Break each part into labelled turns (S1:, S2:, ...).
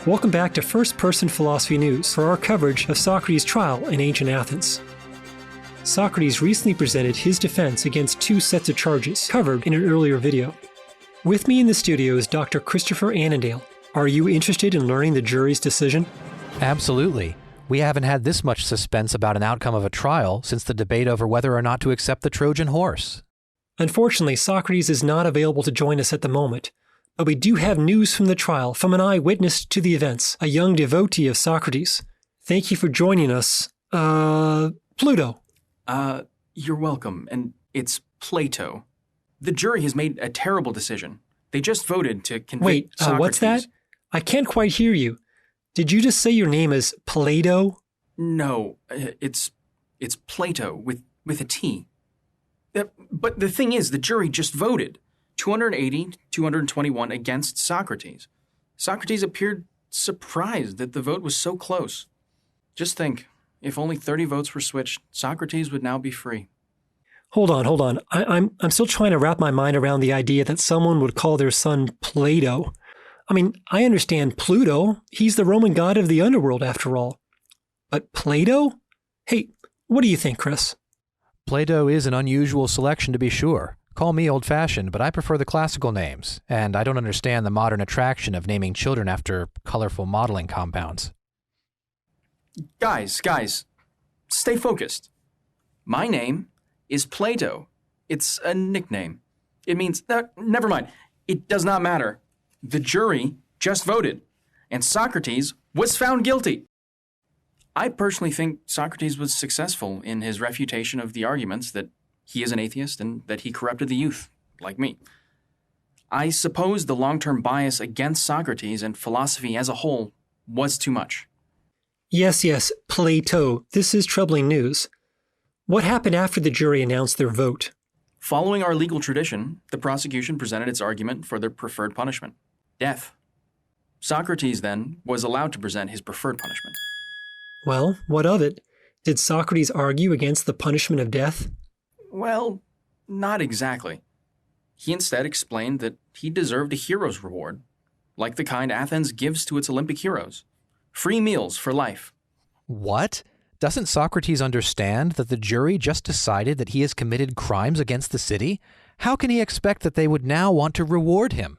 S1: Welcome back to First Person Philosophy News for our coverage of Socrates' trial in ancient Athens. Socrates recently presented his defense against two sets of charges covered in an earlier video. With me in the studio is Dr. Christopher Annandale. Are you interested in learning the jury's decision?
S2: Absolutely. We haven't had this much suspense about an outcome of a trial since the debate over whether or not to accept the Trojan horse.
S1: Unfortunately, Socrates is not available to join us at the moment, but we do have news from the trial from an eyewitness to the events, a young devotee of Socrates. Thank you for joining us, Pluto.
S3: You're welcome, and it's Plato. The jury has made a terrible decision. They just voted to convict Socrates.
S1: What's that? I can't quite hear you. Did you just say your name is Plato?
S3: No, it's Plato with a T. But the thing is, the jury just voted 280 to 221 against Socrates. Socrates appeared surprised that the vote was so close. Just think, if only 30 votes were switched, Socrates would now be free.
S1: Hold on. I'm still trying to wrap my mind around the idea that someone would call their son Plato. I mean, I understand Pluto. He's the Roman god of the underworld, after all. But Plato? Hey, what do you think, Chris?
S2: Plato is an unusual selection to be sure. Call me old-fashioned, but I prefer the classical names, and I don't understand the modern attraction of naming children after colorful modeling compounds.
S3: Guys, stay focused. My name is Plato. It's a nickname. It means, never mind. It does not matter. The jury just voted, and Socrates was found guilty. I personally think Socrates was successful in his refutation of the arguments that he is an atheist and that he corrupted the youth, like me. I suppose the long-term bias against Socrates and philosophy as a whole was too much.
S1: Yes, Plato. This is troubling news. What happened after the jury announced their vote?
S3: Following our legal tradition, the prosecution presented its argument for their preferred punishment, death. Socrates, then, was allowed to present his preferred punishment.
S1: Well, what of it? Did Socrates argue against the punishment of death?
S3: Well, not exactly. He instead explained that he deserved a hero's reward, like the kind Athens gives to its Olympic heroes. Free meals for life.
S2: What? Doesn't Socrates understand that the jury just decided that he has committed crimes against the city? How can he expect that they would now want to reward him?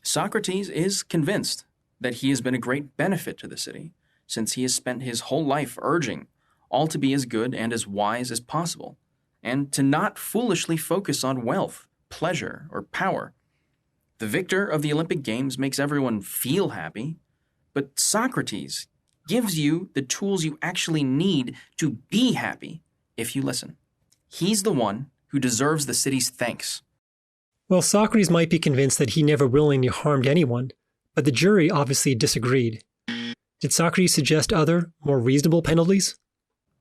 S3: Socrates is convinced that he has been a great benefit to the city, since he has spent his whole life urging all to be as good and as wise as possible, and to not foolishly focus on wealth, pleasure, or power. The victor of the Olympic Games makes everyone feel happy, but Socrates gives you the tools you actually need to be happy if you listen. He's the one who deserves the city's thanks.
S1: Well, Socrates might be convinced that he never willingly harmed anyone, but the jury obviously disagreed. Did Socrates suggest other, more reasonable penalties?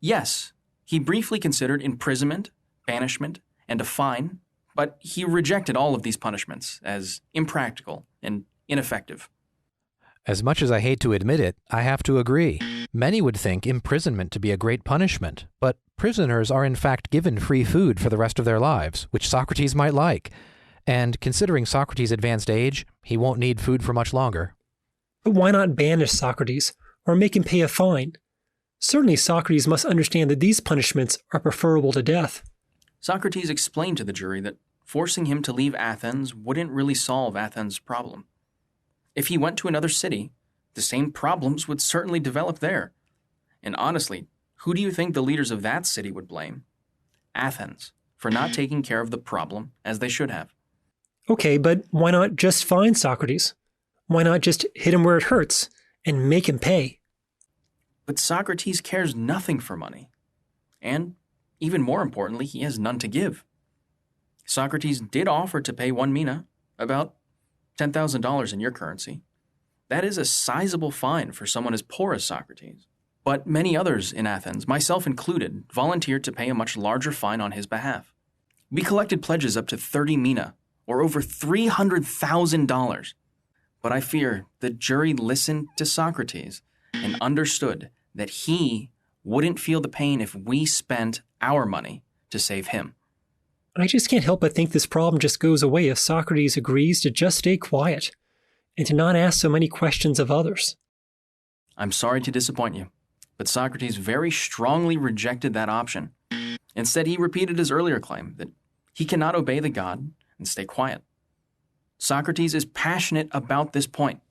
S3: Yes, he briefly considered imprisonment, banishment, and a fine, but he rejected all of these punishments as impractical and ineffective.
S2: As much as I hate to admit it, I have to agree. Many would think imprisonment to be a great punishment, but prisoners are in fact given free food for the rest of their lives, which Socrates might like. And considering Socrates' advanced age, he won't need food for much longer.
S1: But why not banish Socrates, or make him pay a fine? Certainly Socrates must understand that these punishments are preferable to death.
S3: Socrates explained to the jury that forcing him to leave Athens wouldn't really solve Athens' problem. If he went to another city, the same problems would certainly develop there. And honestly, who do you think the leaders of that city would blame? Athens, for not taking care of the problem as they should have.
S1: Okay, but why not just fine Socrates? Why not just hit him where it hurts and make him pay?
S3: But Socrates cares nothing for money. And, even more importantly, he has none to give. Socrates did offer to pay 1 mina, about $10,000 in your currency. That is a sizable fine for someone as poor as Socrates. But many others in Athens, myself included, volunteered to pay a much larger fine on his behalf. We collected pledges up to 30 mina, or over $300,000. But I fear the jury listened to Socrates and understood that he wouldn't feel the pain if we spent our money to save him.
S1: I just can't help but think this problem just goes away if Socrates agrees to just stay quiet. and to not ask so many questions of others.
S3: I'm sorry to disappoint you, but Socrates very strongly rejected that option. Instead, he repeated his earlier claim that he cannot obey the god and stay quiet. Socrates is passionate about this point.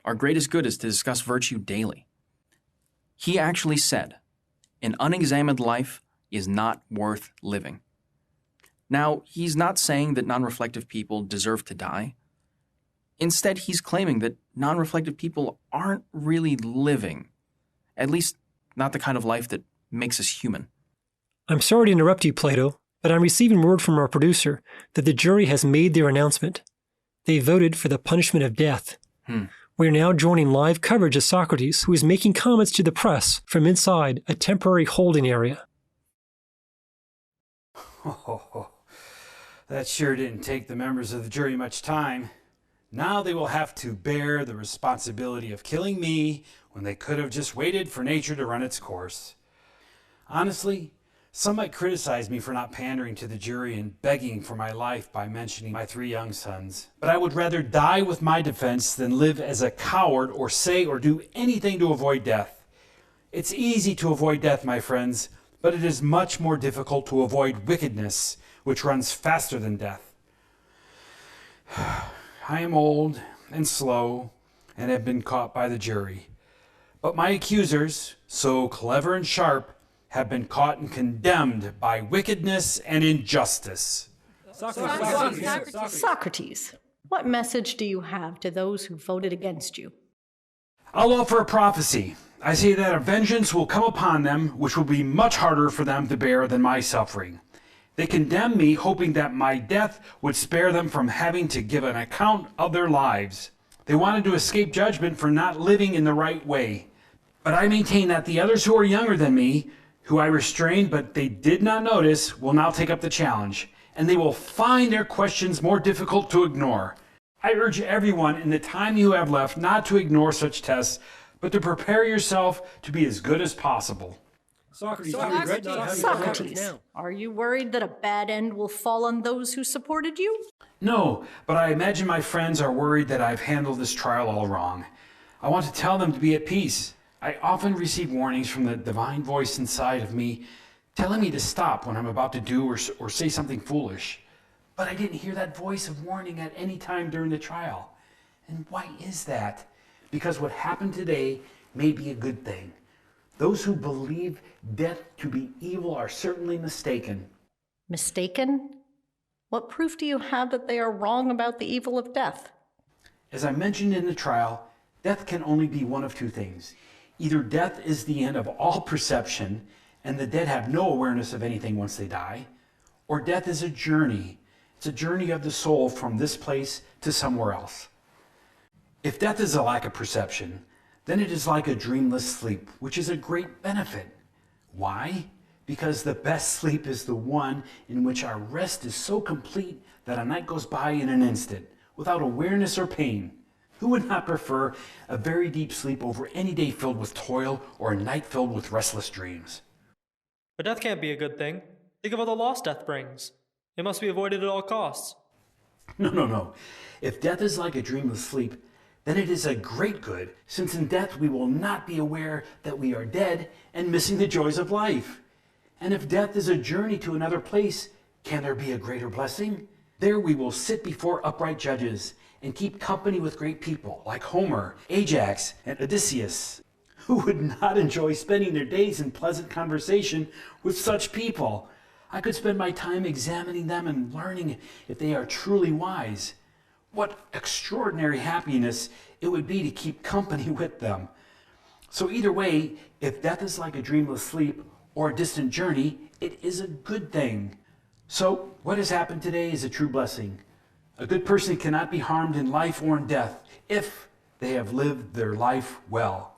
S3: Our greatest good is to discuss virtue daily. He actually said, an unexamined life is not worth living. Now, he's not saying that non-reflective people deserve to die. Instead, he's claiming that non-reflective people aren't really living, at least not the kind of life that makes us human.
S1: I'm sorry to interrupt you, Plato, but I'm receiving word from our producer that the jury has made their announcement. They voted for the punishment of death. We are now joining live coverage of Socrates, who is making comments to the press from inside a temporary holding area.
S4: Oh, that sure didn't take the members of the jury much time. Now they will have to bear the responsibility of killing me when they could have just waited for nature to run its course. Honestly, some might criticize me for not pandering to the jury and begging for my life by mentioning my 3 young sons. But I would rather die with my defense than live as a coward or say or do anything to avoid death. It's easy to avoid death, my friends, but it is much more difficult to avoid wickedness, which runs faster than death. I am old and slow and have been caught by the jury. But my accusers, so clever and sharp, have been caught and condemned by wickedness and injustice.
S5: Socrates, what message do you have to those who voted against you?
S4: I'll offer a prophecy. I say that a vengeance will come upon them, which will be much harder for them to bear than my suffering. They condemn me, hoping that my death would spare them from having to give an account of their lives. They wanted to escape judgment for not living in the right way. But I maintain that the others who are younger than me, who I restrained but they did not notice, will now take up the challenge, and they will find their questions more difficult to ignore. I urge everyone in the time you have left not to ignore such tests, but to prepare yourself to be as good as possible.
S1: Socrates,
S5: are you worried that a bad end will fall on those who supported you?
S4: No, but I imagine my friends are worried that I've handled this trial all wrong. I want to tell them to be at peace. I often receive warnings from the divine voice inside of me telling me to stop when I'm about to do or say something foolish. But I didn't hear that voice of warning at any time during the trial. And why is that? Because what happened today may be a good thing. Those who believe death to be evil are certainly mistaken.
S5: Mistaken? What proof do you have that they are wrong about the evil of death?
S4: As I mentioned in the trial, death can only be one of 2 things. Either death is the end of all perception, and the dead have no awareness of anything once they die, or death is a journey. It's a journey of the soul from this place to somewhere else. If death is a lack of perception, then it is like a dreamless sleep, which is a great benefit. Why? Because the best sleep is the one in which our rest is so complete that a night goes by in an instant, without awareness or pain. Who would not prefer a very deep sleep over any day filled with toil or a night filled with restless dreams?
S6: But death can't be a good thing. Think of all the loss death brings. It must be avoided at all costs.
S4: No. If death is like a dreamless sleep, then it is a great good, since in death we will not be aware that we are dead and missing the joys of life. And if death is a journey to another place, can there be a greater blessing? There we will sit before upright judges and keep company with great people like Homer, Ajax, and Odysseus. Who would not enjoy spending their days in pleasant conversation with such people? I could spend my time examining them and learning if they are truly wise. What extraordinary happiness it would be to keep company with them. So either way, if death is like a dreamless sleep or a distant journey, it is a good thing. So what has happened today is a true blessing. A good person cannot be harmed in life or in death if they have lived their life well.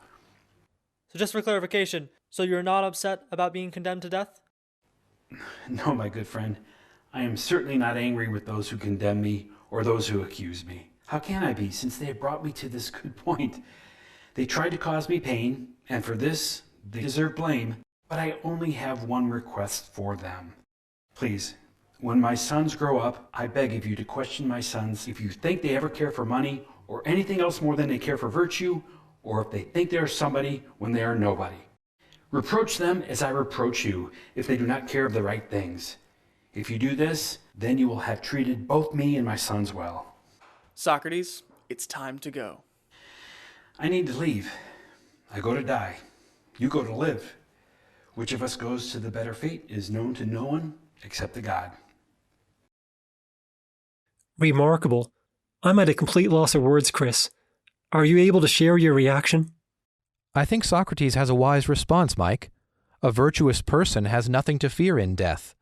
S6: So just for clarification, so you're not upset about being condemned to death?
S4: No, my good friend. I am certainly not angry with those who condemn me or those who accuse me. How can I be, since they have brought me to this good point? They tried to cause me pain, and for this, they deserve blame. But I only have one request for them. Please, when my sons grow up, I beg of you to question my sons if you think they ever care for money or anything else more than they care for virtue, or if they think they are somebody when they are nobody. Reproach them as I reproach you, if they do not care of the right things. If you do this, then you will have treated both me and my sons well.
S7: Socrates, it's time to go.
S4: I need to leave. I go to die. You go to live. Which of us goes to the better fate is known to no one except the God.
S1: Remarkable. I'm at a complete loss of words, Chris. Are you able to share your reaction?
S2: I think Socrates has a wise response, Mike. A virtuous person has nothing to fear in death.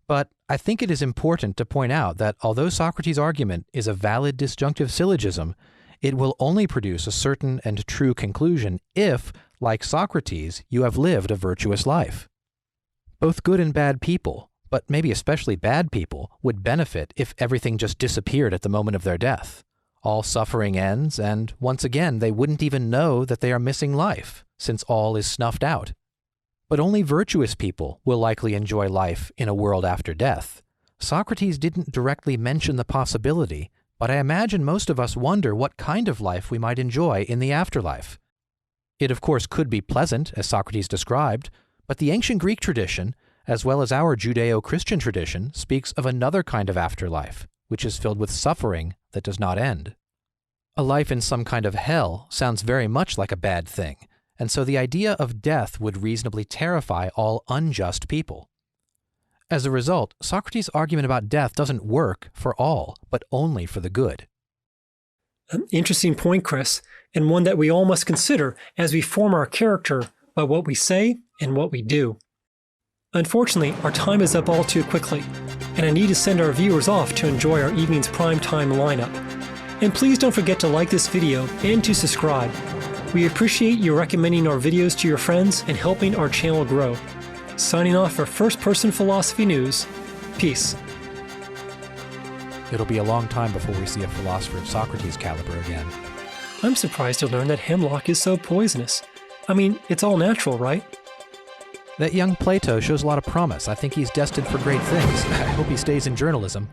S2: But I think it is important to point out that although Socrates' argument is a valid disjunctive syllogism, it will only produce a certain and true conclusion if, like Socrates, you have lived a virtuous life. Both good and bad people, but maybe especially bad people, would benefit if everything just disappeared at the moment of their death. All suffering ends, and once again they wouldn't even know that they are missing life, since all is snuffed out. But only virtuous people will likely enjoy life in a world after death. Socrates didn't directly mention the possibility, but I imagine most of us wonder what kind of life we might enjoy in the afterlife. It of course could be pleasant, as Socrates described, but the ancient Greek tradition, as well as our Judeo-Christian tradition, speaks of another kind of afterlife, which is filled with suffering that does not end. A life in some kind of hell sounds very much like a bad thing, and so the idea of death would reasonably terrify all unjust people. As a result, Socrates' argument about death doesn't work for all, but only for the good.
S1: An interesting point, Chris, and one that we all must consider as we form our character by what we say and what we do. Unfortunately, our time is up all too quickly, and I need to send our viewers off to enjoy our evening's primetime lineup. And please don't forget to like this video and to subscribe. We appreciate you recommending our videos to your friends and helping our channel grow. Signing off for First Person Philosophy News. Peace.
S2: It'll be a long time before we see a philosopher of Socrates' caliber again.
S1: I'm surprised to learn that hemlock is so poisonous. I mean, it's all natural, right?
S2: That young Plato shows a lot of promise. I think he's destined for great things. I hope he stays in journalism.